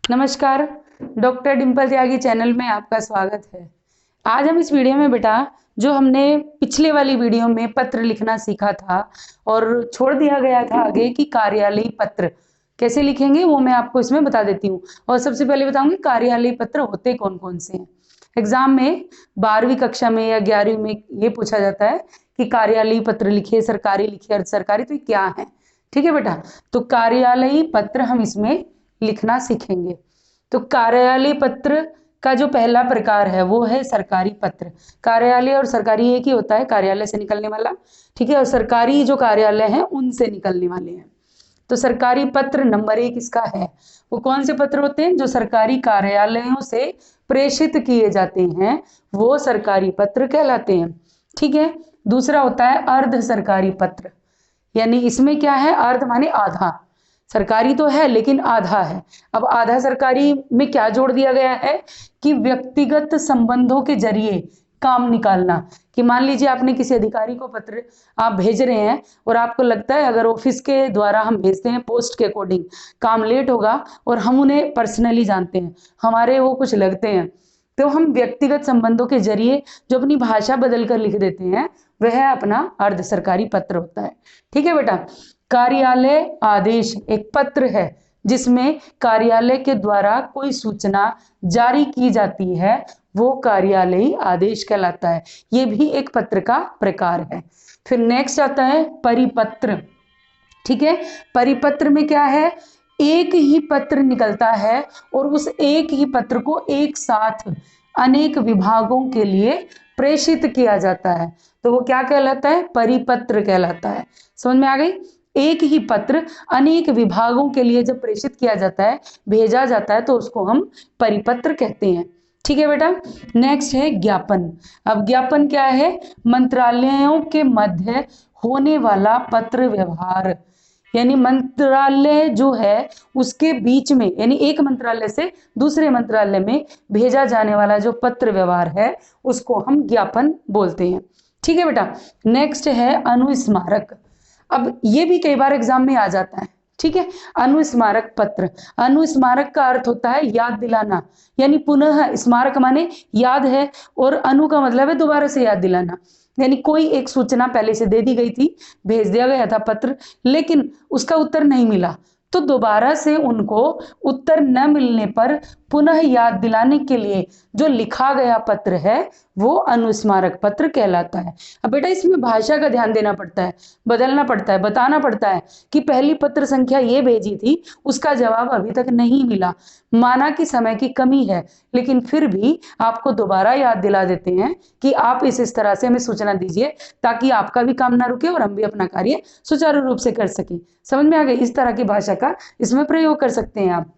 नमस्कार, डॉक्टर डिम्पल त्यागी चैनल में आपका स्वागत है। आज हम इस वीडियो में बेटा जो हमने पिछले वाली वीडियो में पत्र लिखना सीखा था और छोड़ दिया गया था आगे कि कार्यालयी पत्र कैसे लिखेंगे वो मैं आपको इसमें बता देती हूँ। और सबसे पहले बताऊंगी कार्यालयी पत्र होते कौन कौन से हैं। एग्जाम में 12वीं कक्षा में या 11वीं में ये पूछा जाता है कि कार्यालयी पत्र लिखिए, सरकारी लिखिए, अर्ध सरकारी, तो ये क्या है। ठीक है बेटा, तो कार्यालयी पत्र हम इसमें लिखना सीखेंगे। तो कार्यालय पत्र का जो पहला प्रकार है वो है सरकारी पत्र। कार्यालय और सरकारी एक ही होता है, कार्यालय से निकलने वाला, ठीक है, और सरकारी जो कार्यालय है उनसे निकलने वाले हैं। तो सरकारी पत्र नंबर 1 इसका है। वो कौन से पत्र होते हैं? जो सरकारी कार्यालयों से प्रेषित किए जाते हैं वो सरकारी पत्र कहलाते हैं। ठीक है, दूसरा होता है अर्ध सरकारी पत्र, यानी इसमें क्या है, अर्ध माने आधा, सरकारी तो है लेकिन आधा है। अब आधा सरकारी में क्या जोड़ दिया गया है कि व्यक्तिगत संबंधों के जरिए काम निकालना। कि मान लीजिए आपने किसी अधिकारी को पत्र आप भेज रहे हैं और आपको लगता है अगर ऑफिस के द्वारा हम भेजते हैं पोस्ट के अकॉर्डिंग काम लेट होगा और हम उन्हें पर्सनली जानते हैं, हमारे वो कुछ लगते हैं, तो हम व्यक्तिगत संबंधों के जरिए जो अपनी भाषा बदल कर लिख देते हैं वह अपना अर्ध सरकारी पत्र होता है। ठीक है बेटा, कार्यालय आदेश एक पत्र है जिसमें कार्यालय के द्वारा कोई सूचना जारी की जाती है, वो कार्यालयी आदेश कहलाता है। ये भी एक पत्र का प्रकार है। फिर नेक्स्ट आता है परिपत्र। ठीक है, परिपत्र में क्या है, एक ही पत्र निकलता है और उस एक ही पत्र को एक साथ अनेक विभागों के लिए प्रेषित किया जाता है, तो वो क्या कहलाता है, परिपत्र कहलाता है। समझ में आ गई? एक ही पत्र अनेक विभागों के लिए जब प्रेषित किया जाता है, भेजा जाता है, तो उसको हम परिपत्र कहते हैं। ठीक है बेटा, नेक्स्ट है ज्ञापन। अब ज्ञापन क्या है, मंत्रालयों के मध्य होने वाला पत्र व्यवहार, यानी मंत्रालय जो है उसके बीच में, यानी एक मंत्रालय से दूसरे मंत्रालय में भेजा जाने वाला जो पत्र व्यवहार है उसको हम ज्ञापन बोलते हैं। ठीक है बेटा, नेक्स्ट है अनुस्मारक। अब ये भी कई बार एग्जाम में आ जाता है। ठीक है, अनुस्मारक पत्र। अनुस्मारक का अर्थ होता है याद दिलाना, यानी पुनः, स्मारक माने याद है और अनु का मतलब है दोबारा से याद दिलाना, यानी कोई एक सूचना पहले से दे दी गई थी, भेज दिया गया था पत्र, लेकिन उसका उत्तर नहीं मिला, तो दोबारा से उनको उत्तर न मिलने पर पुनः याद दिलाने के लिए जो लिखा गया पत्र है वो अनुस्मारक पत्र कहलाता है। अब बेटा इसमें भाषा का ध्यान देना पड़ता है, बदलना पड़ता है, बताना पड़ता है कि पहली पत्र संख्या ये भेजी थी, उसका जवाब अभी तक नहीं मिला, माना कि समय की कमी है, लेकिन फिर भी आपको दोबारा याद दिला देते हैं कि आप इस तरह से हमें सूचना दीजिए ताकि आपका भी काम ना रुके और हम भी अपना कार्य सुचारू रूप से कर सकें। समझ में आ गई? इस तरह की भाषा का इसमें प्रयोग कर सकते हैं आप।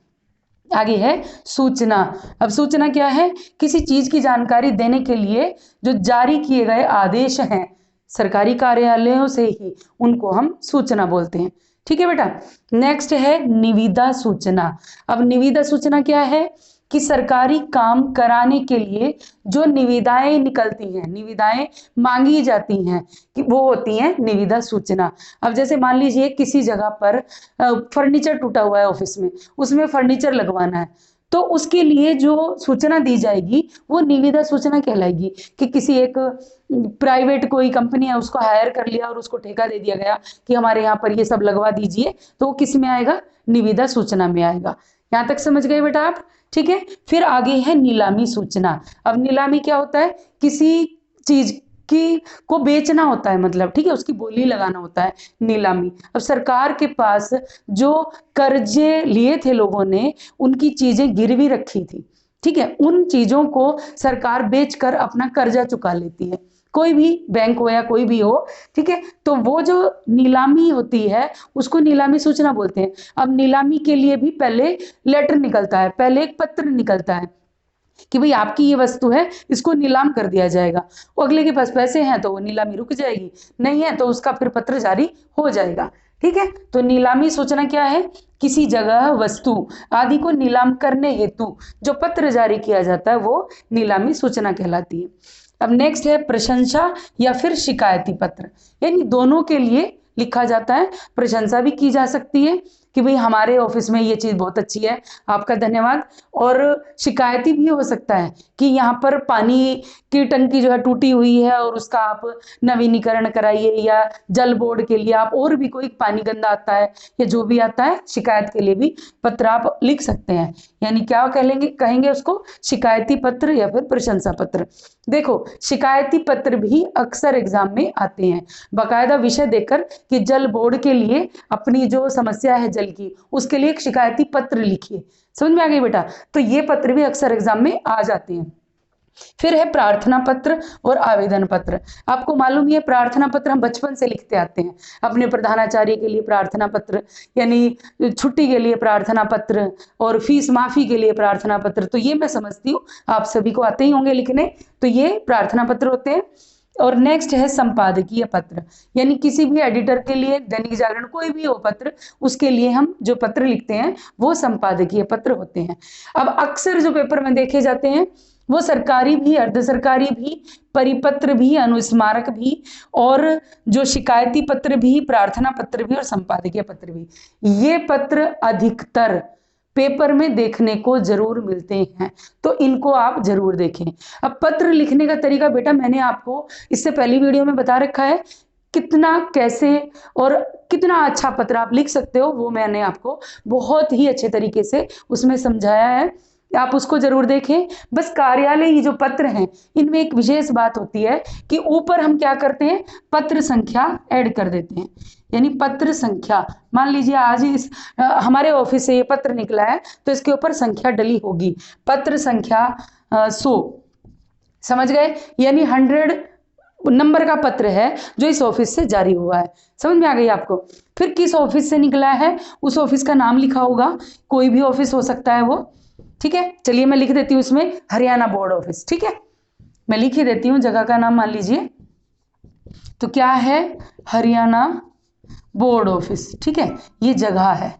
आगे है सूचना। अब सूचना क्या है, किसी चीज की जानकारी देने के लिए जो जारी किए गए आदेश हैं सरकारी कार्यालयों से ही, उनको हम सूचना बोलते हैं। ठीक है बेटा, नेक्स्ट है निविदा सूचना। अब निविदा सूचना क्या है कि सरकारी काम कराने के लिए जो निविदाएं निकलती हैं, निविदाएं मांगी जाती हैं, कि वो होती हैं निविदा सूचना। अब जैसे मान लीजिए किसी जगह पर फर्नीचर टूटा हुआ है ऑफिस में, उसमें फर्नीचर लगवाना है, तो उसके लिए जो सूचना दी जाएगी वो निविदा सूचना कहलाएगी। कि किसी एक प्राइवेट कोई कंपनी है उसको हायर कर लिया और उसको ठेका दे दिया गया कि हमारे यहाँ पर ये सब लगवा दीजिए, तो वो किस में आएगा, निविदा सूचना में आएगा। यहाँ तक समझ गए बेटा आप? ठीक है, फिर आगे है नीलामी सूचना। अब नीलामी क्या होता है, किसी चीज की को बेचना होता है, मतलब ठीक है, उसकी बोली लगाना होता है, नीलामी। अब सरकार के पास जो कर्जे लिए थे लोगों ने, उनकी चीजें गिरवी रखी थी, ठीक है, उन चीजों को सरकार बेचकर अपना कर्जा चुका लेती है, कोई भी बैंक हो या कोई भी हो, ठीक है, तो वो जो नीलामी होती है उसको नीलामी सूचना बोलते हैं। अब नीलामी के लिए भी पहले लेटर निकलता है, पहले एक पत्र निकलता है कि भाई आपकी ये वस्तु है, इसको नीलाम कर दिया जाएगा। वो अगले के पास पैसे हैं तो वो नीलामी रुक जाएगी, नहीं है तो उसका फिर पत्र जारी हो जाएगा। ठीक है, तो नीलामी सूचना क्या है, किसी जगह वस्तु आदि को नीलाम करने हेतु जो पत्र जारी किया जाता है वो नीलामी सूचना कहलाती है। अब नेक्स्ट है प्रशंसा या फिर शिकायती पत्र, यानी दोनों के लिए लिखा जाता है, प्रशंसा भी की जा सकती है, कि भाई हमारे ऑफिस में ये चीज़ बहुत अच्छी है, आपका धन्यवाद। और शिकायती भी हो सकता है कि यहाँ पर पानी की टंकी जो है टूटी हुई है और उसका आप नवीनीकरण कराइए, या जल बोर्ड के लिए आप और भी कोई पानी गंदा आता है या जो भी आता है, शिकायत के लिए भी पत्र आप लिख सकते हैं। यानी क्या कहेंगे उसको, शिकायती पत्र या फिर प्रशंसा पत्र। देखो, शिकायती पत्र भी अक्सर एग्जाम में आते हैं, बाकायदा विषय देकर कि जल बोर्ड के लिए अपनी जो समस्या है जल की, उसके लिए एक शिकायती पत्र लिखिए। समझ में आ गई बेटा? तो ये पत्र भी अक्सर एग्जाम में आ जाते हैं। फिर है प्रार्थना पत्र और आवेदन पत्र। आपको मालूम ही है, प्रार्थना पत्र हम बचपन से लिखते आते हैं। अपने प्रधानाचार्य के लिए प्रार्थना पत्र, यानी छुट्टी के लिए प्रार्थना पत्र, और फीस माफी के लिए प्रार्थना पत्र। तो ये मैं समझती हूँ आप सभी को आते ही होंगे लिखने। तो ये प्रार्थना पत्र होते हैं। और नेक्स्ट है संपादकीय पत्र, यानी किसी भी एडिटर के लिए, दैनिक जागरण कोई भी हो पत्र, उसके लिए हम जो पत्र लिखते हैं वो संपादकीय पत्र होते हैं। अब अक्सर जो पेपर में देखे जाते हैं वो सरकारी भी, अर्ध सरकारी भी, परिपत्र भी, अनुस्मारक भी, और जो शिकायती पत्र भी, प्रार्थना पत्र भी और संपादकीय पत्र भी, ये पत्र अधिकतर पेपर में देखने को जरूर मिलते हैं। तो इनको आप जरूर देखें। अब पत्र लिखने का तरीका बेटा मैंने आपको इससे पहली वीडियो में बता रखा है, कितना कैसे और कितना अच्छा पत्र आप लिख सकते हो, वो मैंने आपको बहुत ही अच्छे तरीके से उसमें समझाया है, आप उसको जरूर देखें। बस कार्यालय जो पत्र हैं, इनमें एक विशेष बात होती है कि ऊपर हम क्या करते हैं, पत्र संख्या ऐड कर देते हैं। यानी पत्र संख्या, मान लीजिए आज हमारे ऑफिस से ये पत्र निकला है तो इसके ऊपर संख्या डली होगी, पत्र संख्या 100। समझ गए? यानी 100 नंबर का पत्र है जो इस ऑफिस से जारी हुआ है। समझ में आ गई आपको? फिर किस ऑफिस से निकला है, उस ऑफिस का नाम लिखा होगा, कोई भी ऑफिस हो सकता है वो। ठीक है, चलिए मैं लिख देती हूँ इसमें हरियाणा बोर्ड ऑफिस। ठीक है, मैं लिख ही देती हूँ जगह का नाम, मान लीजिए तो क्या है, हरियाणा बोर्ड ऑफिस। ठीक है, ये जगह है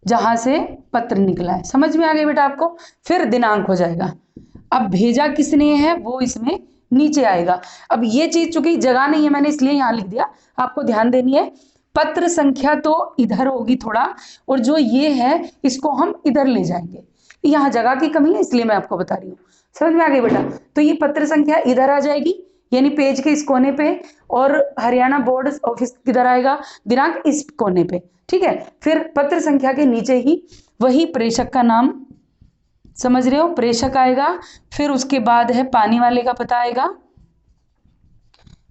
जहां से पत्र निकला है। समझ में आ गई बेटा आपको? फिर दिनांक हो जाएगा। अब भेजा किसने है वो इसमें नीचे आएगा। अब ये चीज चूंकि जगह नहीं है मैंने इसलिए यहां लिख दिया, आपको ध्यान देनी है। पत्र संख्या तो इधर होगी थोड़ा, और जो ये है इसको हम इधर ले जाएंगे। यहाँ जगह की कमी है इसलिए मैं आपको बता रही हूँ। समझ में आ गई बेटा? तो ये पत्र संख्या इधर आ जाएगी, यानी पेज के इस कोने पे, और हरियाणा बोर्ड ऑफिस किधर आएगा, दिनांक इस कोने पे। ठीक है, फिर पत्र संख्या के नीचे ही वही प्रेषक का नाम, समझ रहे हो, प्रेषक आएगा। फिर उसके बाद है पानी वाले का पता आएगा,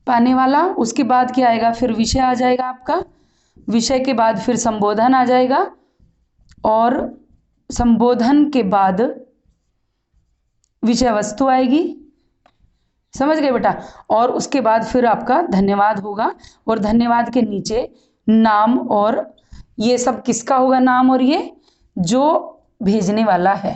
पाने वाला। उसके बाद क्या आएगा, फिर विषय आ जाएगा आपका, विषय के बाद फिर संबोधन आ जाएगा, और संबोधन के बाद विषय वस्तु आएगी। समझ गए बेटा? और उसके बाद फिर आपका धन्यवाद होगा, और धन्यवाद के नीचे नाम, और ये सब किसका होगा नाम, और ये जो भेजने वाला है।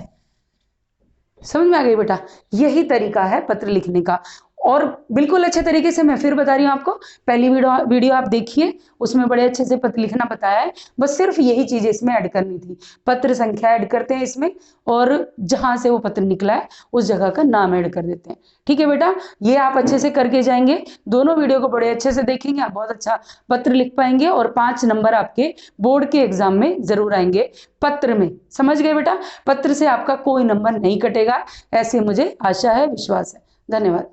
समझ में आ गई बेटा? यही तरीका है पत्र लिखने का, और बिल्कुल अच्छे तरीके से मैं फिर बता रही हूँ आपको। पहली वीडियो आप देखिए, उसमें बड़े अच्छे से पत्र लिखना बताया है। बस सिर्फ यही चीज़ इसमें ऐड करनी थी, पत्र संख्या ऐड करते हैं इसमें, और जहां से वो पत्र निकला है उस जगह का नाम ऐड कर देते हैं। ठीक है बेटा, ये आप अच्छे से करके जाएंगे, दोनों वीडियो को बड़े अच्छे से देखेंगे, आप बहुत अच्छा पत्र लिख पाएंगे, और 5 नंबर आपके बोर्ड के एग्जाम में जरूर आएंगे पत्र में। समझ गए बेटा? पत्र से आपका कोई नंबर नहीं कटेगा, ऐसे मुझे आशा है, विश्वास है। धन्यवाद।